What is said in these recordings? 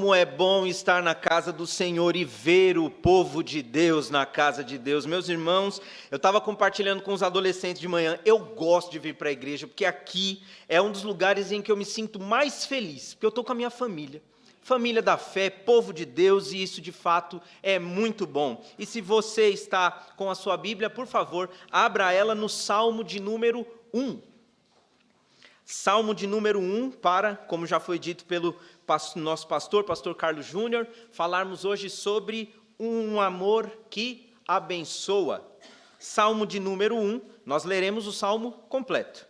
Como é bom estar na casa do Senhor e ver o povo de Deus na casa de Deus. Meus irmãos, eu estava compartilhando com os adolescentes de manhã, eu gosto de vir para a igreja, porque aqui é um dos lugares em que eu me sinto mais feliz, porque eu estou com a minha família. Família da fé, povo de Deus, e isso de fato é muito bom. E se você está com a sua Bíblia, por favor, abra ela no Salmo de número 1. Salmo de número 1, para, como já foi dito pelo nosso pastor Carlos Júnior, falarmos hoje sobre um amor que abençoa. Salmo de número 1, nós leremos o salmo completo.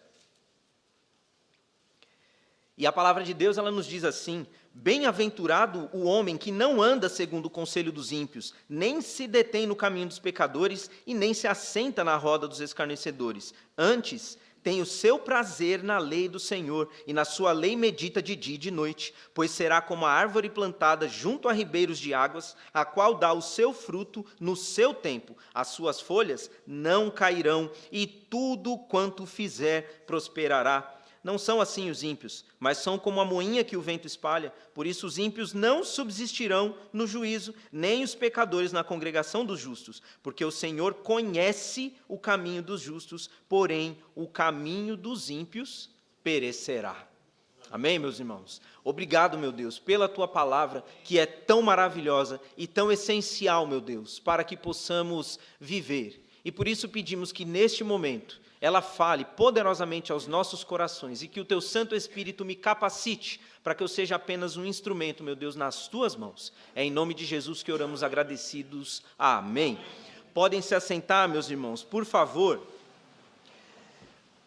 E a palavra de Deus, ela nos diz assim: bem-aventurado o homem que não anda segundo o conselho dos ímpios, nem se detém no caminho dos pecadores, e nem se assenta na roda dos escarnecedores. Antes, tem o seu prazer na lei do Senhor, e na sua lei medita de dia e de noite, pois será como a árvore plantada junto a ribeiros de águas, a qual dá o seu fruto no seu tempo. As suas folhas não cairão, e tudo quanto fizer prosperará. Não são assim os ímpios, mas são como a moinha que o vento espalha. Por isso os ímpios não subsistirão no juízo, nem os pecadores na congregação dos justos. Porque o Senhor conhece o caminho dos justos, porém o caminho dos ímpios perecerá. Amém, meus irmãos? Obrigado, meu Deus, pela Tua palavra, que é tão maravilhosa e tão essencial, meu Deus, para que possamos viver. E por isso pedimos que neste momento ela fale poderosamente aos nossos corações e que o Teu Santo Espírito me capacite para que eu seja apenas um instrumento, meu Deus, nas Tuas mãos. É em nome de Jesus que oramos agradecidos. Amém. Podem se assentar, meus irmãos, por favor.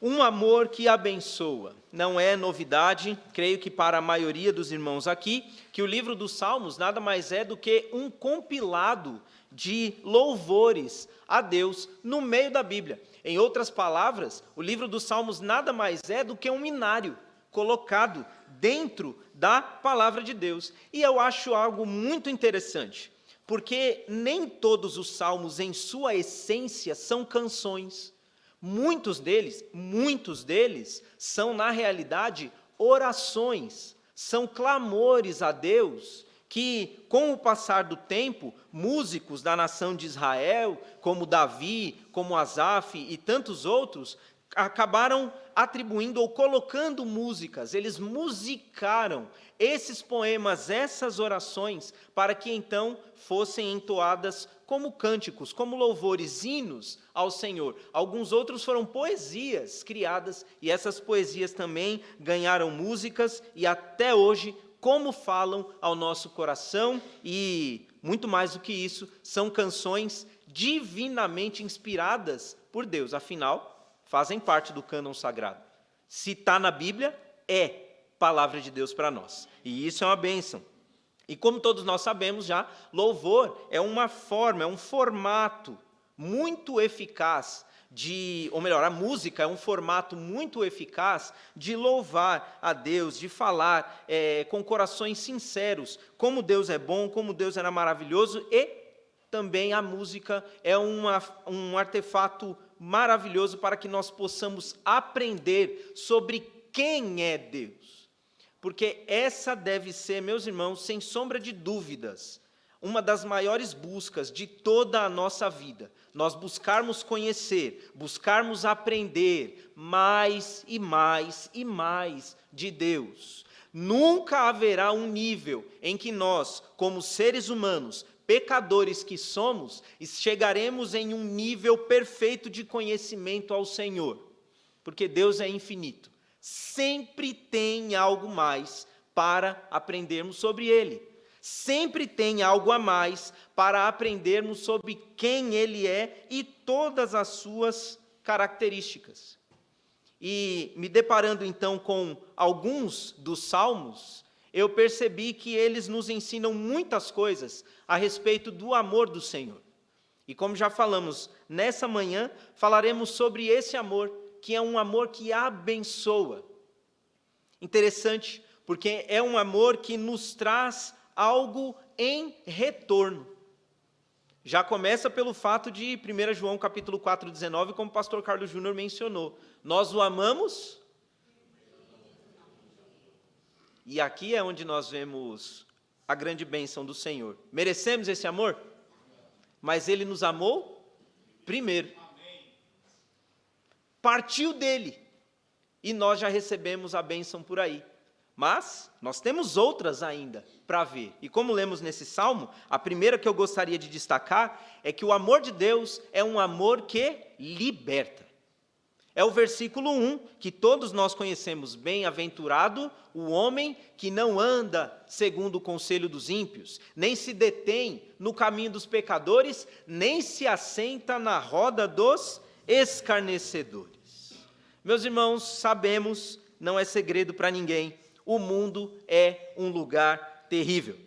Um amor que abençoa. Não é novidade, creio que para a maioria dos irmãos aqui, que o livro dos Salmos nada mais é do que um compilado de louvores a Deus no meio da Bíblia. Em outras palavras, o livro dos Salmos nada mais é do que um inário colocado dentro da palavra de Deus. E eu acho algo muito interessante, porque nem todos os salmos em sua essência são canções. Muitos deles são na realidade orações, são clamores a Deus, que, com o passar do tempo, músicos da nação de Israel, como Davi, como Asaf e tantos outros, acabaram atribuindo ou colocando músicas, eles musicaram esses poemas, essas orações, para que então fossem entoadas como cânticos, como louvores, hinos ao Senhor. Alguns outros foram poesias criadas, e essas poesias também ganharam músicas, e até hoje como falam ao nosso coração, e muito mais do que isso, são canções divinamente inspiradas por Deus, afinal, fazem parte do cânon sagrado. Se está na Bíblia, é palavra de Deus para nós, e isso é uma bênção. E como todos nós sabemos já, louvor é uma forma, é um formato muito eficaz a música é um formato muito eficaz de louvar a Deus, de falar com corações sinceros, como Deus é bom, como Deus era maravilhoso, e também a música é um artefato maravilhoso para que nós possamos aprender sobre quem é Deus. Porque essa deve ser, meus irmãos, sem sombra de dúvidas, uma das maiores buscas de toda a nossa vida. Nós buscarmos conhecer, buscarmos aprender mais e mais e mais de Deus. Nunca haverá um nível em que nós, como seres humanos, pecadores que somos, chegaremos em um nível perfeito de conhecimento ao Senhor. Porque Deus é infinito. Sempre tem algo mais para aprendermos sobre Ele. Sempre tem algo a mais para aprendermos sobre quem Ele é e todas as suas características. E me deparando então com alguns dos salmos, eu percebi que eles nos ensinam muitas coisas a respeito do amor do Senhor. E como já falamos, nessa manhã falaremos sobre esse amor, que é um amor que abençoa. Interessante, porque é um amor que nos traz algo em retorno. Já começa pelo fato de 1 João capítulo 4, 19, como o pastor Carlos Júnior mencionou. Nós o amamos, e aqui é onde nós vemos a grande bênção do Senhor. Merecemos esse amor? Mas Ele nos amou primeiro. Partiu dele. E nós já recebemos a bênção por aí. Mas nós temos outras ainda para ver. E como lemos nesse salmo, a primeira que eu gostaria de destacar é que o amor de Deus é um amor que liberta. É o versículo 1, que todos nós conhecemos: bem-aventurado o homem que não anda segundo o conselho dos ímpios, nem se detém no caminho dos pecadores, nem se assenta na roda dos escarnecedores. Meus irmãos, sabemos, não é segredo para ninguém, o mundo é um lugar terrível.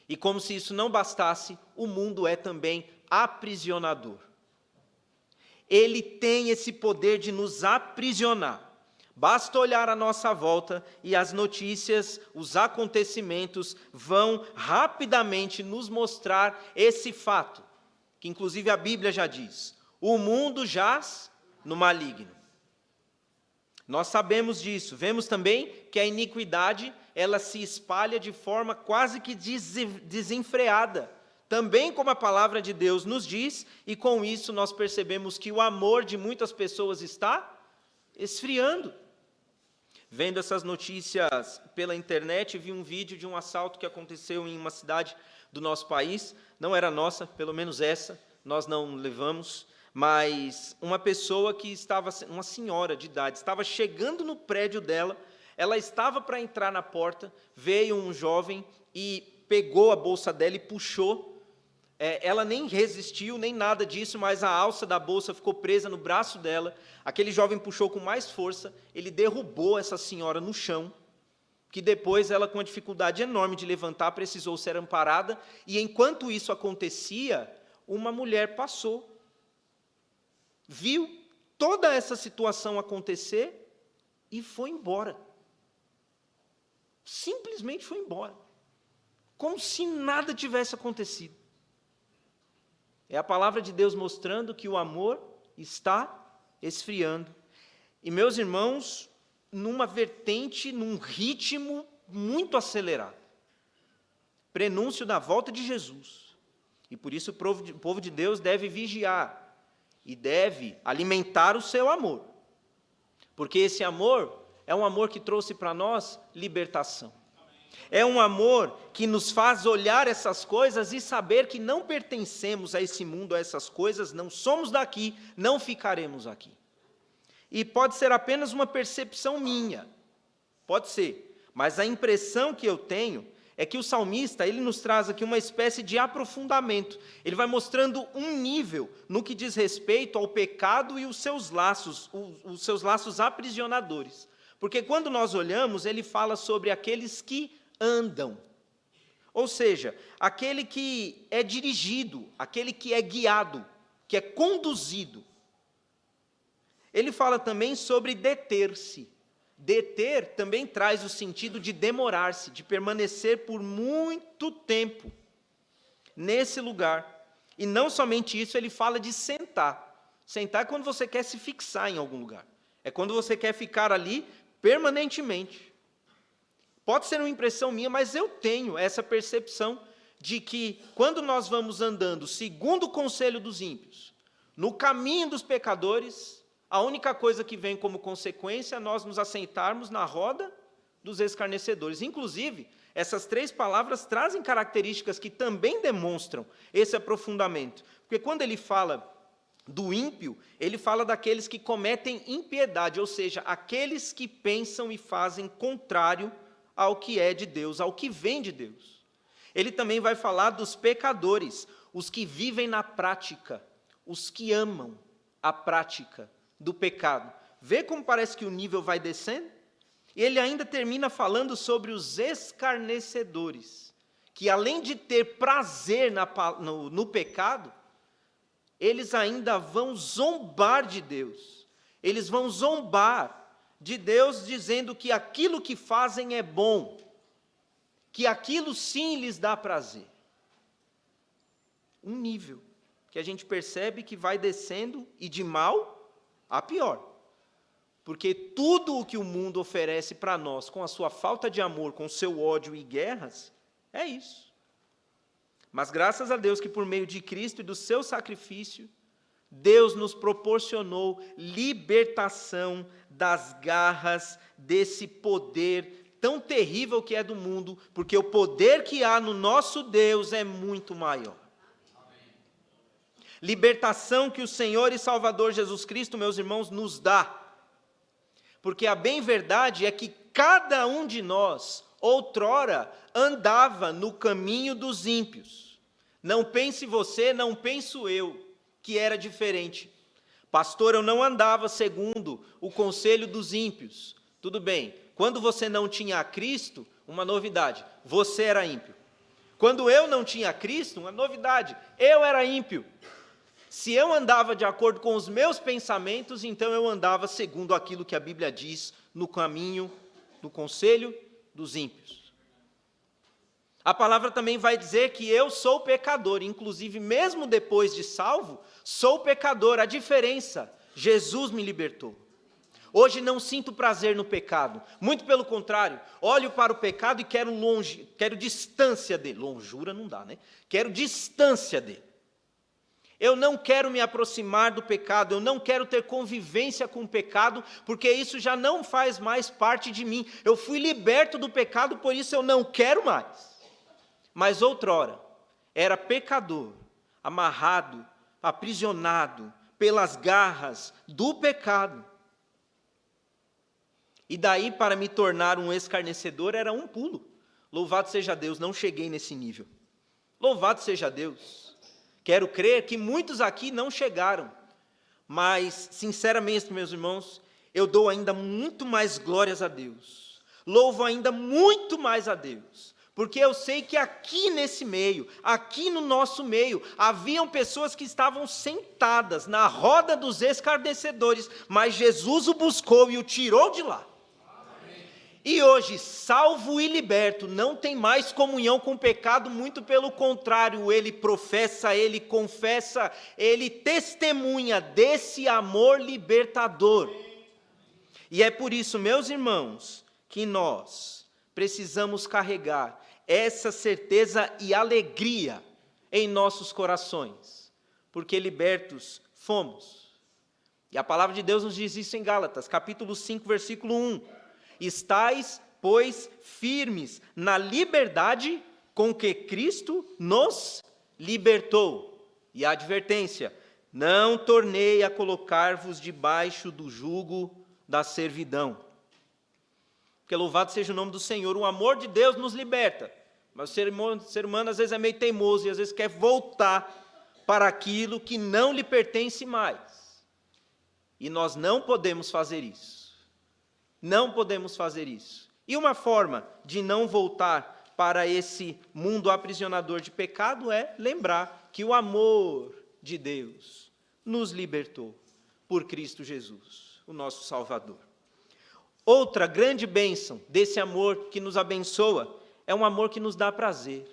E como se isso não bastasse, o mundo é também aprisionador. Ele tem esse poder de nos aprisionar. Basta olhar à nossa volta e as notícias, os acontecimentos vão rapidamente nos mostrar esse fato, que inclusive a Bíblia já diz: o mundo jaz no maligno. Nós sabemos disso. Vemos também que a iniquidade, ela se espalha de forma quase que desenfreada. Também como a palavra de Deus nos diz, e com isso nós percebemos que o amor de muitas pessoas está esfriando. Vendo essas notícias pela internet, vi um vídeo de um assalto que aconteceu em uma cidade do nosso país. Não era nossa, pelo menos essa, nós não levamos. Mas uma pessoa que estava, uma senhora de idade, estava chegando no prédio dela, ela estava para entrar na porta, veio um jovem e pegou a bolsa dela e puxou. Ela nem resistiu, nem nada disso, mas a alça da bolsa ficou presa no braço dela. Aquele jovem puxou com mais força, ele derrubou essa senhora no chão, que depois ela, com uma dificuldade enorme de levantar, precisou ser amparada, e enquanto isso acontecia, uma mulher passou, viu toda essa situação acontecer e foi embora. Simplesmente foi embora. Como se nada tivesse acontecido. É a palavra de Deus mostrando que o amor está esfriando. E, meus irmãos, numa vertente, num ritmo muito acelerado. Prenúncio da volta de Jesus. E por isso o povo de Deus deve vigiar e deve alimentar o seu amor. Porque esse amor é um amor que trouxe para nós libertação. É um amor que nos faz olhar essas coisas e saber que não pertencemos a esse mundo, a essas coisas, não somos daqui, não ficaremos aqui. E pode ser apenas uma percepção minha, pode ser, mas a impressão que eu tenho é que o salmista, ele nos traz aqui uma espécie de aprofundamento. Ele vai mostrando um nível no que diz respeito ao pecado e os seus laços aprisionadores. Porque quando nós olhamos, ele fala sobre aqueles que andam. Ou seja, aquele que é dirigido, aquele que é guiado, que é conduzido. Ele fala também sobre deter-se. Deter também traz o sentido de demorar-se, de permanecer por muito tempo nesse lugar. E não somente isso, ele fala de sentar. Sentar é quando você quer se fixar em algum lugar. É quando você quer ficar ali permanentemente. Pode ser uma impressão minha, mas eu tenho essa percepção de que quando nós vamos andando segundo o conselho dos ímpios, no caminho dos pecadores, a única coisa que vem como consequência é nós nos assentarmos na roda dos escarnecedores. Inclusive, essas três palavras trazem características que também demonstram esse aprofundamento. Porque quando ele fala do ímpio, ele fala daqueles que cometem impiedade, ou seja, aqueles que pensam e fazem contrário ao que é de Deus, ao que vem de Deus. Ele também vai falar dos pecadores, os que vivem na prática, os que amam a prática do pecado. Vê como parece que o nível vai descendo? E ele ainda termina falando sobre os escarnecedores, que além de ter prazer no pecado, eles ainda vão zombar de Deus. Eles vão zombar de Deus dizendo que aquilo que fazem é bom, que aquilo sim lhes dá prazer. Um nível que a gente percebe que vai descendo e de mal a pior, porque tudo o que o mundo oferece para nós, com a sua falta de amor, com o seu ódio e guerras, É isso. Mas graças a Deus que por meio de Cristo e do seu sacrifício, Deus nos proporcionou libertação das garras desse poder tão terrível que é do mundo, porque o poder que há no nosso Deus é muito maior. Libertação que o Senhor e Salvador Jesus Cristo, meus irmãos, nos dá. Porque a bem verdade é que cada um de nós, outrora, andava no caminho dos ímpios. Não pense você, não penso eu, que era diferente. Pastor, eu não andava segundo o conselho dos ímpios. Tudo bem, quando você não tinha a Cristo, uma novidade, você era ímpio. Quando eu não tinha Cristo, uma novidade, eu era ímpio. Se eu andava de acordo com os meus pensamentos, então eu andava segundo aquilo que a Bíblia diz, no caminho, no conselho dos ímpios. A palavra também vai dizer que eu sou pecador, inclusive mesmo depois de salvo, sou pecador. A diferença, Jesus me libertou. Hoje não sinto prazer no pecado, muito pelo contrário, olho para o pecado e quero distância dele. Longura não dá, né? Quero distância dele. Eu não quero me aproximar do pecado, eu não quero ter convivência com o pecado, porque isso já não faz mais parte de mim. Eu fui liberto do pecado, por isso eu não quero mais. Mas outrora, era pecador, amarrado, aprisionado pelas garras do pecado. E daí para me tornar um escarnecedor era um pulo. Louvado seja Deus, não cheguei nesse nível. Louvado seja Deus. Quero crer que muitos aqui não chegaram, mas, sinceramente, meus irmãos, eu dou ainda muito mais glórias a Deus, louvo ainda muito mais a Deus, porque eu sei que aqui nesse meio, aqui no nosso meio, haviam pessoas que estavam sentadas na roda dos escarnecedores, mas Jesus o buscou e o tirou de lá. E hoje, salvo e liberto, não tem mais comunhão com o pecado, muito pelo contrário, ele professa, ele confessa, ele testemunha desse amor libertador. E é por isso, meus irmãos, que nós precisamos carregar essa certeza e alegria em nossos corações, porque libertos fomos. E a palavra de Deus nos diz isso em Gálatas, capítulo 5, versículo 1. Estais, pois, firmes na liberdade com que Cristo nos libertou. E a advertência, não tornei a colocar-vos debaixo do jugo da servidão. Porque louvado seja o nome do Senhor, o amor de Deus nos liberta. Mas o ser humano às vezes é meio teimoso e às vezes quer voltar para aquilo que não lhe pertence mais. E nós não podemos fazer isso. Não podemos fazer isso. E uma forma de não voltar para esse mundo aprisionador de pecado é lembrar que o amor de Deus nos libertou por Cristo Jesus, o nosso Salvador. Outra grande bênção desse amor que nos abençoa é um amor que nos dá prazer.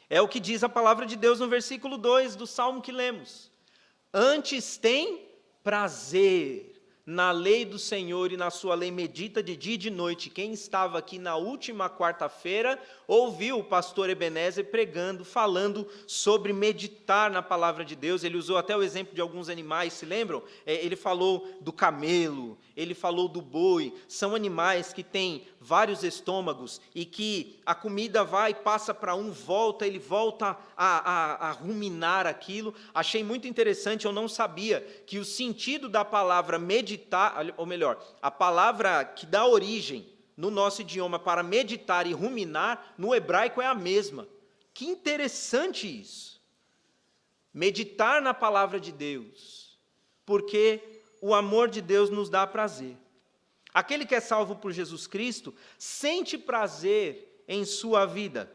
É o que diz a palavra de Deus no versículo 2 do Salmo que lemos. Antes tem prazer na lei do Senhor e na sua lei medita de dia e de noite. Quem estava aqui na última quarta-feira ouviu o pastor Ebenezer pregando, falando sobre meditar na palavra de Deus. Ele usou até o exemplo de alguns animais, se lembram? Ele falou do camelo, ele falou do boi. São animais que têm vários estômagos e que a comida vai, passa para um, volta, ele volta a ruminar aquilo. Achei muito interessante, eu não sabia que o sentido da palavra meditar, ou melhor, a palavra que dá origem no nosso idioma para meditar e ruminar, no hebraico é a mesma. Que interessante isso. Meditar na palavra de Deus, porque o amor de Deus nos dá prazer. Aquele que é salvo por Jesus Cristo sente prazer em sua vida.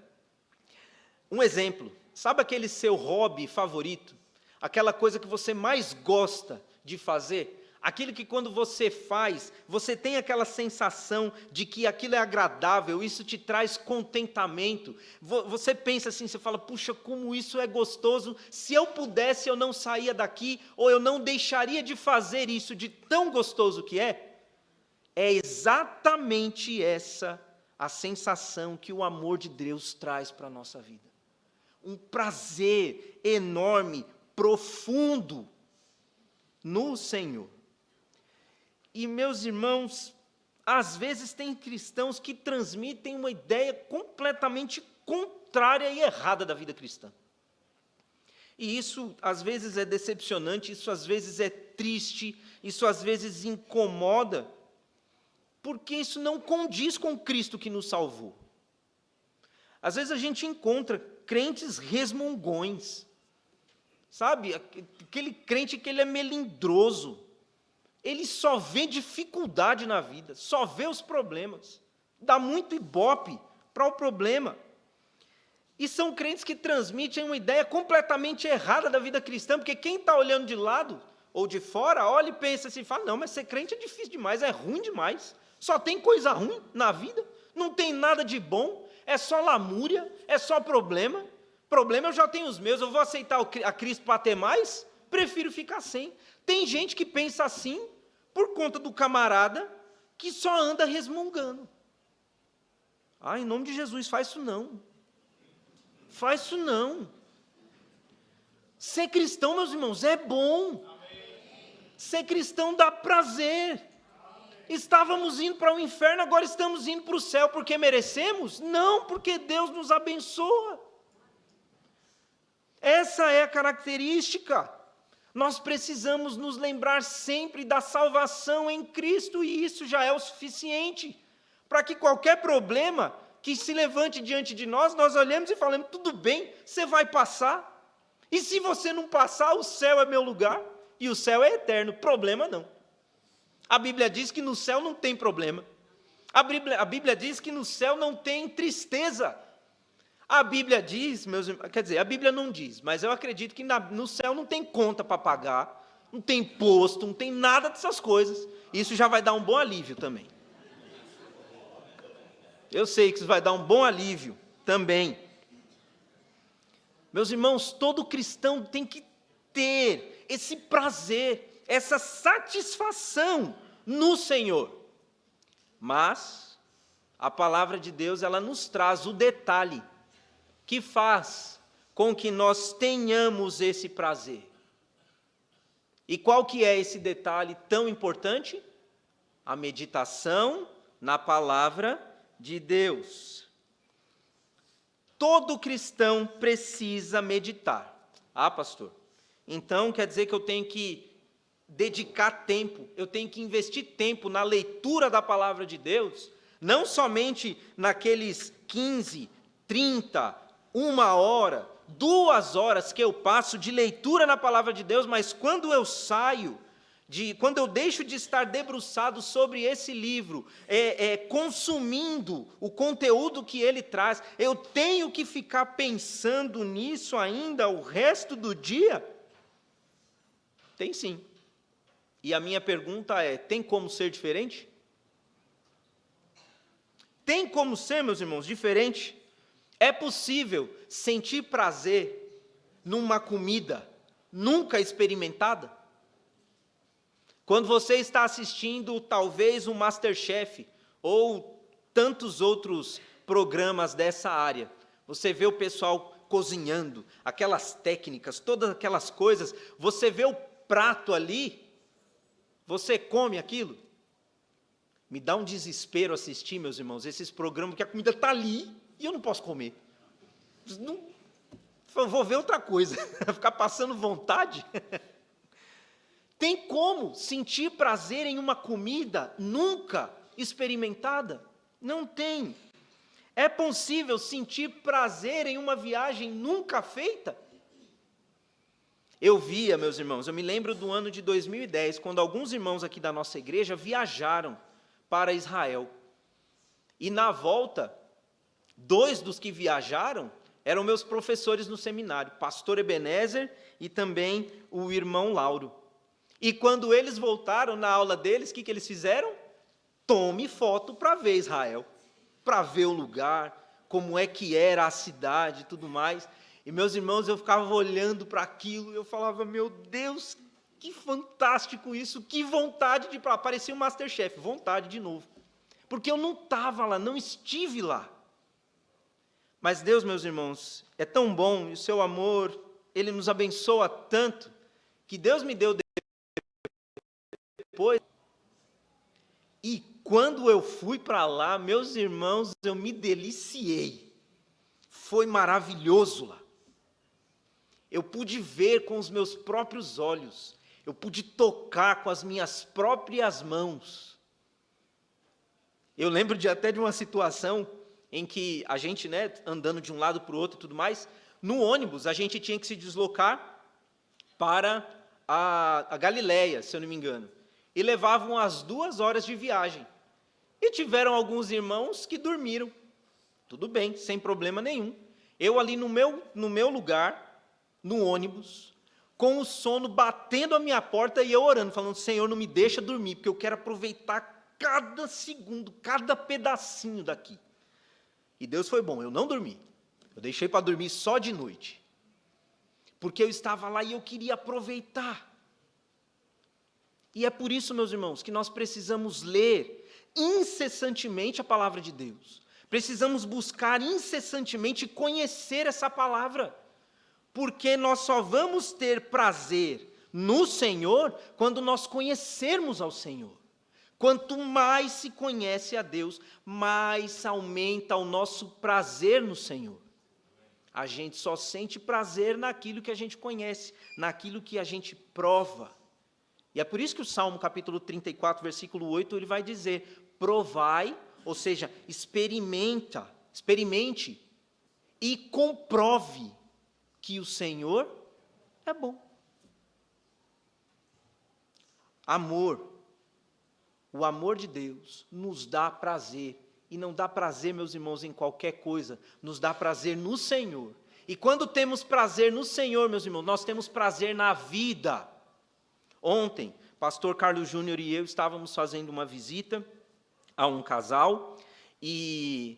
Um exemplo, sabe aquele seu hobby favorito? Aquela coisa que você mais gosta de fazer? Aquilo que quando você faz, você tem aquela sensação de que aquilo é agradável, isso te traz contentamento. Você pensa assim, você fala, puxa, como isso é gostoso, se eu pudesse eu não saía daqui, ou eu não deixaria de fazer isso de tão gostoso que é. É exatamente essa a sensação que o amor de Deus traz para a nossa vida. Um prazer enorme, profundo no Senhor. E, meus irmãos, às vezes tem cristãos que transmitem uma ideia completamente contrária e errada da vida cristã. E isso, às vezes, é decepcionante, isso, às vezes, é triste, isso, às vezes, incomoda, porque isso não condiz com Cristo que nos salvou. Às vezes, a gente encontra crentes resmungões, sabe? Aquele crente que ele é melindroso, ele só vê dificuldade na vida, só vê os problemas, dá muito ibope para o problema. E são crentes que transmitem uma ideia completamente errada da vida cristã, porque quem está olhando de lado ou de fora, olha e pensa assim, fala, não, mas ser crente é difícil demais, é ruim demais, só tem coisa ruim na vida, não tem nada de bom, é só lamúria, é só problema. Problema eu já tenho os meus, eu vou aceitar a Cristo para ter mais? Prefiro ficar sem. Tem gente que pensa assim por conta do camarada que só anda resmungando. Ah, em nome de Jesus, faz isso não. Faz isso não. Ser cristão, meus irmãos, é bom. Ser cristão dá prazer. Estávamos indo para o inferno, agora estamos indo para o céu porque merecemos? Não, porque Deus nos abençoa. Essa é a característica. Nós precisamos nos lembrar sempre da salvação em Cristo, e isso já é o suficiente para que qualquer problema que se levante diante de nós, nós olhemos e falamos, tudo bem, você vai passar. E se você não passar, o céu é meu lugar, e o céu é eterno, problema não. A Bíblia diz que no céu não tem problema. A Bíblia diz que no céu não tem tristeza. A Bíblia diz, quer dizer, a Bíblia não diz, mas eu acredito que no céu não tem conta para pagar, não tem imposto, não tem nada dessas coisas. Isso já vai dar um bom alívio também. Eu sei que isso vai dar um bom alívio também. Meus irmãos, todo cristão tem que ter esse prazer, essa satisfação no Senhor. Mas a palavra de Deus, ela nos traz o detalhe que faz com que nós tenhamos esse prazer. E qual que é esse detalhe tão importante? A meditação na palavra de Deus. Todo cristão precisa meditar. Ah, pastor, então quer dizer que eu tenho que dedicar tempo, eu tenho que investir tempo na leitura da palavra de Deus, não somente naqueles 15, 30, 1 hora, 2 horas que eu passo de leitura na palavra de Deus, mas quando eu saio, quando eu deixo de estar debruçado sobre esse livro, consumindo o conteúdo que ele traz, eu tenho que ficar pensando nisso ainda o resto do dia? Tem sim. E a minha pergunta é, tem como ser diferente? Tem como ser, meus irmãos, diferente? É possível sentir prazer numa comida nunca experimentada? Quando você está assistindo, talvez, o MasterChef, ou tantos outros programas dessa área, você vê o pessoal cozinhando, aquelas técnicas, todas aquelas coisas, você vê o prato ali, você come aquilo? Me dá um desespero assistir, meus irmãos, esses programas, que a comida está ali e eu não posso comer. Não, vou ver outra coisa, ficar passando vontade. Tem como sentir prazer em uma comida nunca experimentada? Não tem. É possível sentir prazer em uma viagem nunca feita? Eu via, meus irmãos, eu me lembro do ano de 2010, quando alguns irmãos aqui da nossa igreja viajaram para Israel. E na volta, 2 dos que viajaram eram meus professores no seminário, pastor Ebenezer e também o irmão Lauro. E quando eles voltaram na aula deles, o que eles fizeram? Tome foto para ver Israel, para ver o lugar, como é que era a cidade e tudo mais. E meus irmãos, eu ficava olhando para aquilo e eu falava, meu Deus, que fantástico isso, que vontade de ir para lá. Parecia um MasterChef, vontade de novo. porque eu não estava lá, não estive lá. Mas Deus, meus irmãos, é tão bom, e o seu amor, Ele nos abençoa tanto, que Deus me deu depois. E quando eu fui para lá, meus irmãos, eu me deliciei. Foi maravilhoso lá. Eu pude ver com os meus próprios olhos, eu pude tocar com as minhas próprias mãos. Eu lembro até de uma situação em que a gente, andando de um lado para o outro e tudo mais, no ônibus a gente tinha que se deslocar para a Galileia, se eu não me engano, e levavam as 2 horas de viagem. E tiveram alguns irmãos que dormiram. Tudo bem, sem problema nenhum. Eu ali no meu lugar, no ônibus, com o sono batendo a minha porta e eu orando, falando, Senhor, não me deixa dormir, porque eu quero aproveitar cada segundo, cada pedacinho daqui. E Deus foi bom, eu não dormi. Eu deixei para dormir só de noite. Porque eu estava lá e eu queria aproveitar. E é por isso, meus irmãos, que nós precisamos ler incessantemente a palavra de Deus. Precisamos buscar incessantemente conhecer essa palavra. Porque nós só vamos ter prazer no Senhor quando nós conhecermos ao Senhor. Quanto mais se conhece a Deus, mais aumenta o nosso prazer no Senhor. A gente só sente prazer naquilo que a gente conhece, naquilo que a gente prova. E é por isso que o Salmo capítulo 34, versículo 8, ele vai dizer, provai, ou seja, experimente e comprove que o Senhor é bom. Amor. O amor de Deus nos dá prazer, e não dá prazer, meus irmãos, em qualquer coisa, nos dá prazer no Senhor. E quando temos prazer no Senhor, meus irmãos, nós temos prazer na vida. Ontem, pastor Carlos Júnior e eu estávamos fazendo uma visita a um casal, e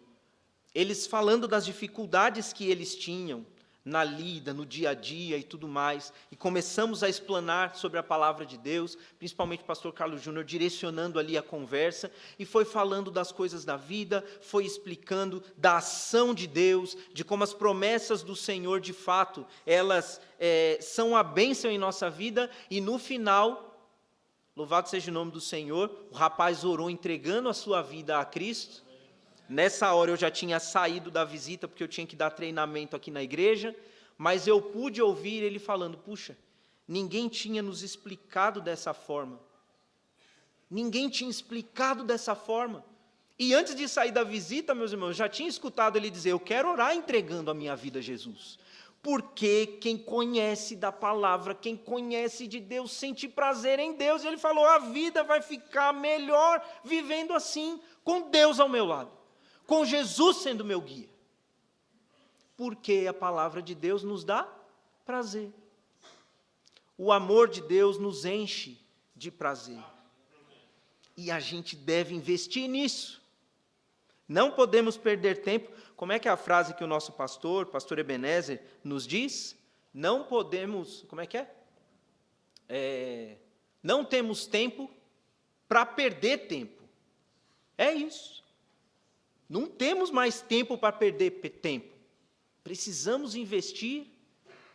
eles falando das dificuldades que eles tinham na lida, no dia a dia e tudo mais, e começamos a explanar sobre a palavra de Deus, principalmente o pastor Carlos Júnior direcionando ali a conversa, e foi falando das coisas da vida, foi explicando da ação de Deus, de como as promessas do Senhor, de fato, elas são a bênção em nossa vida, e no final, louvado seja o nome do Senhor, o rapaz orou entregando a sua vida a Cristo. Nessa hora eu já tinha saído da visita, porque eu tinha que dar treinamento aqui na igreja, mas eu pude ouvir ele falando, puxa, ninguém tinha nos explicado dessa forma. Ninguém tinha explicado dessa forma. E antes de sair da visita, meus irmãos, eu já tinha escutado ele dizer, eu quero orar entregando a minha vida a Jesus. Porque quem conhece da palavra, quem conhece de Deus, sente prazer em Deus. E ele falou, a vida vai ficar melhor vivendo assim, com Deus ao meu lado. Com Jesus sendo meu guia. Porque a palavra de Deus nos dá prazer. O amor de Deus nos enche de prazer. E a gente deve investir nisso. Não podemos perder tempo. Como é que é a frase que o nosso pastor Ebenezer, nos diz? Não podemos, como é que é? Não temos tempo para perder tempo. É isso. Não temos mais tempo para perder tempo. Precisamos investir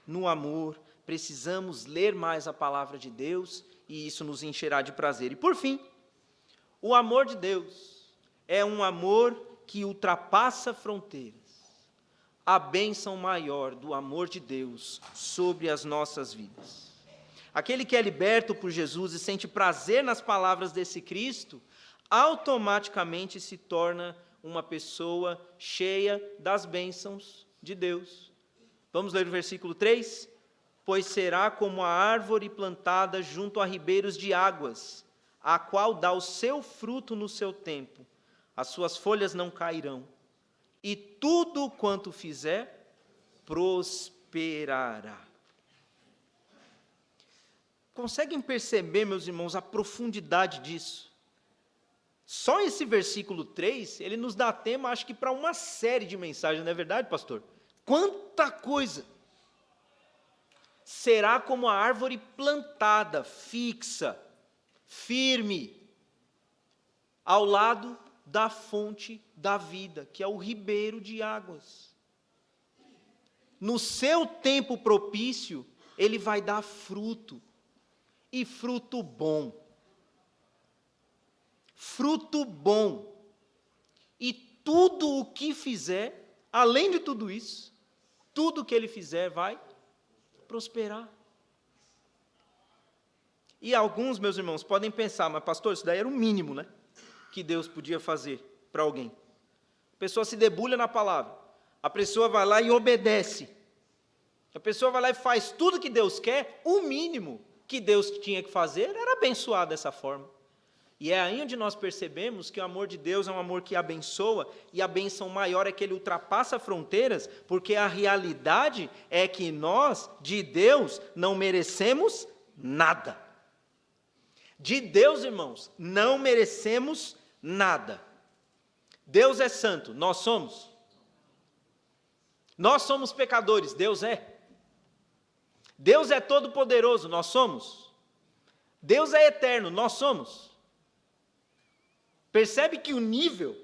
no amor, precisamos ler mais a palavra de Deus, e isso nos encherá de prazer. E por fim, o amor de Deus é um amor que ultrapassa fronteiras. A bênção maior do amor de Deus sobre as nossas vidas. Aquele que é liberto por Jesus e sente prazer nas palavras desse Cristo, automaticamente se torna uma pessoa cheia das bênçãos de Deus. Vamos ler o versículo 3? Pois será como a árvore plantada junto a ribeiros de águas, a qual dá o seu fruto no seu tempo, as suas folhas não cairão, e tudo quanto fizer, prosperará. Conseguem perceber, meus irmãos, a profundidade disso? Só esse versículo 3, ele nos dá tema, acho que para uma série de mensagens, não é verdade, pastor? Quanta coisa! Será como a árvore plantada, fixa, firme, ao lado da fonte da vida, que é o ribeiro de águas. No seu tempo propício, ele vai dar fruto, e fruto bom. Fruto bom. E tudo o que fizer, além de tudo isso, tudo que ele fizer vai prosperar. E alguns, meus irmãos, podem pensar, mas pastor, isso daí era o mínimo, né, que Deus podia fazer para alguém. A pessoa se debulha na palavra, a pessoa vai lá e obedece, a pessoa vai lá e faz tudo que Deus quer, o mínimo que Deus tinha que fazer era abençoar dessa forma. E é aí onde nós percebemos que o amor de Deus é um amor que abençoa, e a bênção maior é que ele ultrapassa fronteiras, porque a realidade é que nós, de Deus, não merecemos nada. De Deus, irmãos, não merecemos nada. Deus é santo, nós somos. Nós somos pecadores, Deus é. Deus é todo-poderoso, nós somos. Deus é eterno, nós somos. Percebe que o nível,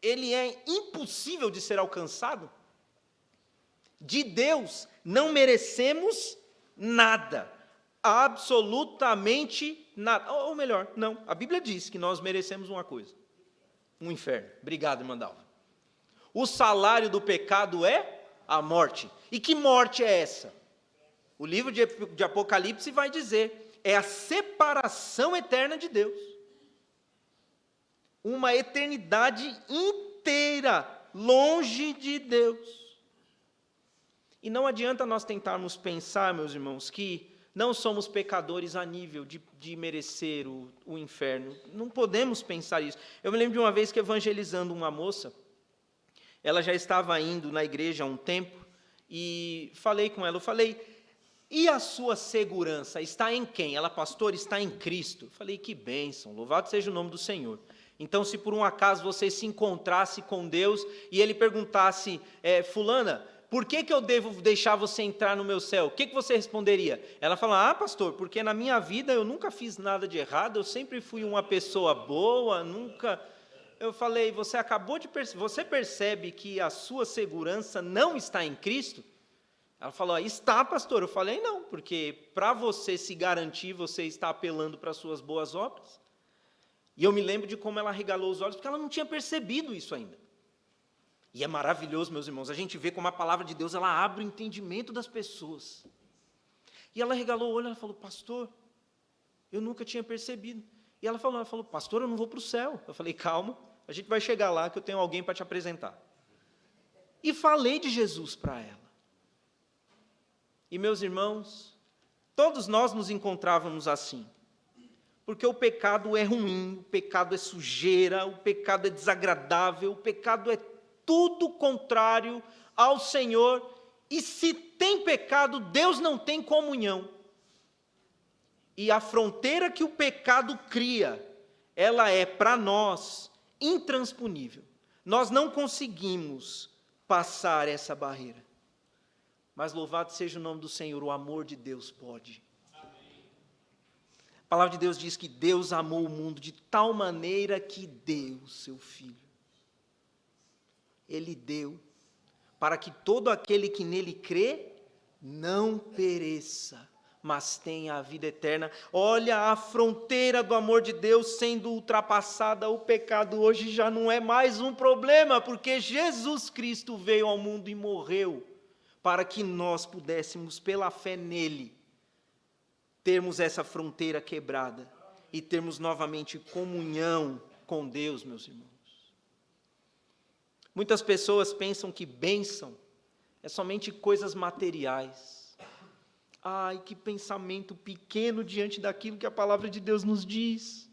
ele é impossível de ser alcançado? De Deus não merecemos nada, absolutamente nada. Ou melhor, não, a Bíblia diz que nós merecemos uma coisa, um inferno. Obrigado, irmã Dalva. O salário do pecado é a morte. E que morte é essa? O livro de Apocalipse vai dizer, é a separação eterna de Deus. Uma eternidade inteira longe de Deus. E não adianta nós tentarmos pensar, meus irmãos, que não somos pecadores a nível de merecer o inferno. Não podemos pensar isso. Eu me lembro de uma vez que, evangelizando uma moça, ela já estava indo na igreja há um tempo, e falei com ela, e a sua segurança está em quem? Ela, pastor, está em Cristo. Eu falei, que bênção, louvado seja o nome do Senhor. Então, se por um acaso você se encontrasse com Deus e Ele perguntasse, fulana, por que eu devo deixar você entrar no meu céu? O que você responderia? Ela fala, pastor, porque na minha vida eu nunca fiz nada de errado, eu sempre fui uma pessoa boa, nunca... Eu falei, você percebe que a sua segurança não está em Cristo? Ela falou, está, pastor. Eu falei, não, porque para você se garantir, você está apelando para as suas boas obras. E eu me lembro de como ela arregalou os olhos, porque ela não tinha percebido isso ainda. E é maravilhoso, meus irmãos, a gente vê como a palavra de Deus, ela abre o entendimento das pessoas. E ela arregalou o olho, ela falou, pastor, eu nunca tinha percebido. E ela falou, pastor, eu não vou para o céu. Eu falei, calma, a gente vai chegar lá que eu tenho alguém para te apresentar. E falei de Jesus para ela. E, meus irmãos, todos nós nos encontrávamos assim. Porque o pecado é ruim, o pecado é sujeira, o pecado é desagradável, o pecado é tudo contrário ao Senhor. E se tem pecado, Deus não tem comunhão. E a fronteira que o pecado cria, ela é para nós intransponível. Nós não conseguimos passar essa barreira. Mas louvado seja o nome do Senhor, o amor de Deus pode. Amém. A palavra de Deus diz que Deus amou o mundo de tal maneira que deu o seu Filho. Ele deu, para que todo aquele que nele crê, não pereça, mas tenha a vida eterna. Olha a fronteira do amor de Deus sendo ultrapassada, o pecado hoje já não é mais um problema, porque Jesus Cristo veio ao mundo e morreu, para que nós pudéssemos, pela fé nele, termos essa fronteira quebrada e termos novamente comunhão com Deus, meus irmãos. Muitas pessoas pensam que bênção é somente coisas materiais. Ai, que pensamento pequeno diante daquilo que a palavra de Deus nos diz.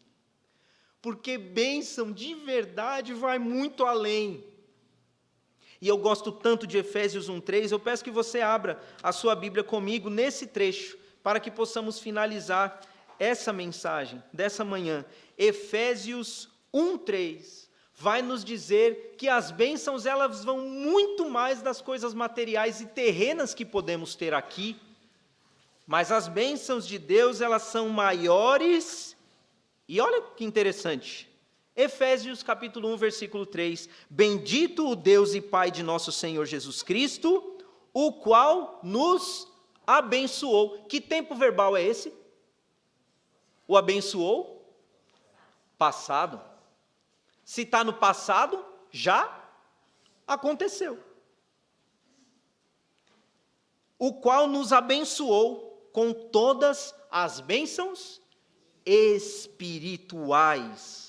Porque bênção de verdade vai muito além. E eu gosto tanto de Efésios 1:3, eu peço que você abra a sua Bíblia comigo nesse trecho, para que possamos finalizar essa mensagem dessa manhã. Efésios 1:3 vai nos dizer que as bênçãos, elas vão muito mais das coisas materiais e terrenas que podemos ter aqui, mas as bênçãos de Deus, elas são maiores, e olha que interessante, Efésios capítulo 1, versículo 3. Bendito o Deus e Pai de nosso Senhor Jesus Cristo, o qual nos abençoou. Que tempo verbal é esse? O abençoou? Passado. Se está no passado, já aconteceu. O qual nos abençoou com todas as bênçãos espirituais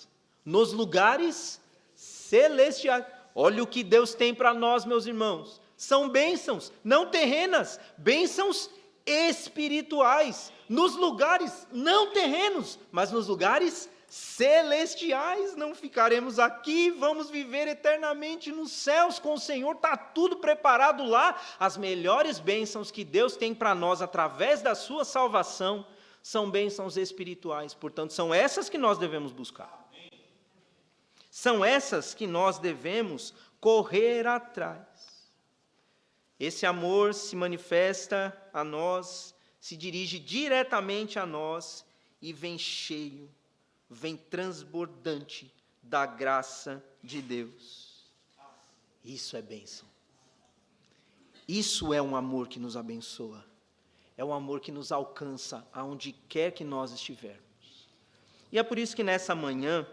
nos lugares celestiais. Olha o que Deus tem para nós, meus irmãos. São bênçãos, não terrenas, bênçãos espirituais, nos lugares não terrenos, mas nos lugares celestiais. Não ficaremos aqui, vamos viver eternamente nos céus com o Senhor, está tudo preparado lá. As melhores bênçãos que Deus tem para nós através da sua salvação são bênçãos espirituais, portanto são essas que nós devemos buscar. São essas que nós devemos correr atrás. Esse amor se manifesta a nós, se dirige diretamente a nós e vem cheio, vem transbordante da graça de Deus. Isso é bênção. Isso é um amor que nos abençoa. É um amor que nos alcança aonde quer que nós estivermos. E é por isso que nessa manhã,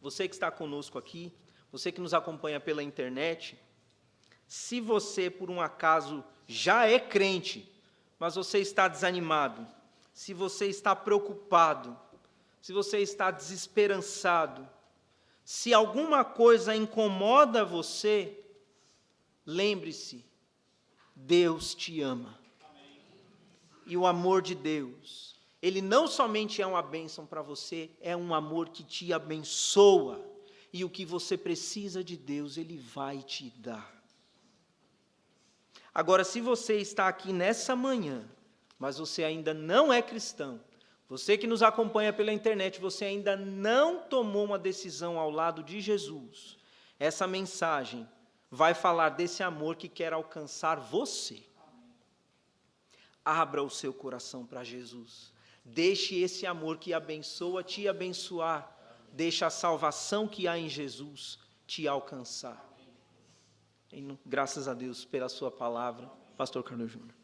você que está conosco aqui, você que nos acompanha pela internet, se você, por um acaso, já é crente, mas você está desanimado, se você está preocupado, se você está desesperançado, se alguma coisa incomoda você, lembre-se, Deus te ama. E o amor de Deus, ele não somente é uma bênção para você, é um amor que te abençoa. E o que você precisa de Deus, Ele vai te dar. Agora, se você está aqui nessa manhã, mas você ainda não é cristão, você que nos acompanha pela internet, você ainda não tomou uma decisão ao lado de Jesus, essa mensagem vai falar desse amor que quer alcançar você. Abra o seu coração para Jesus. Deixe esse amor que abençoa te abençoar. Deixe a salvação que há em Jesus te alcançar. Graças a Deus pela sua palavra, Pastor Carlos Júnior.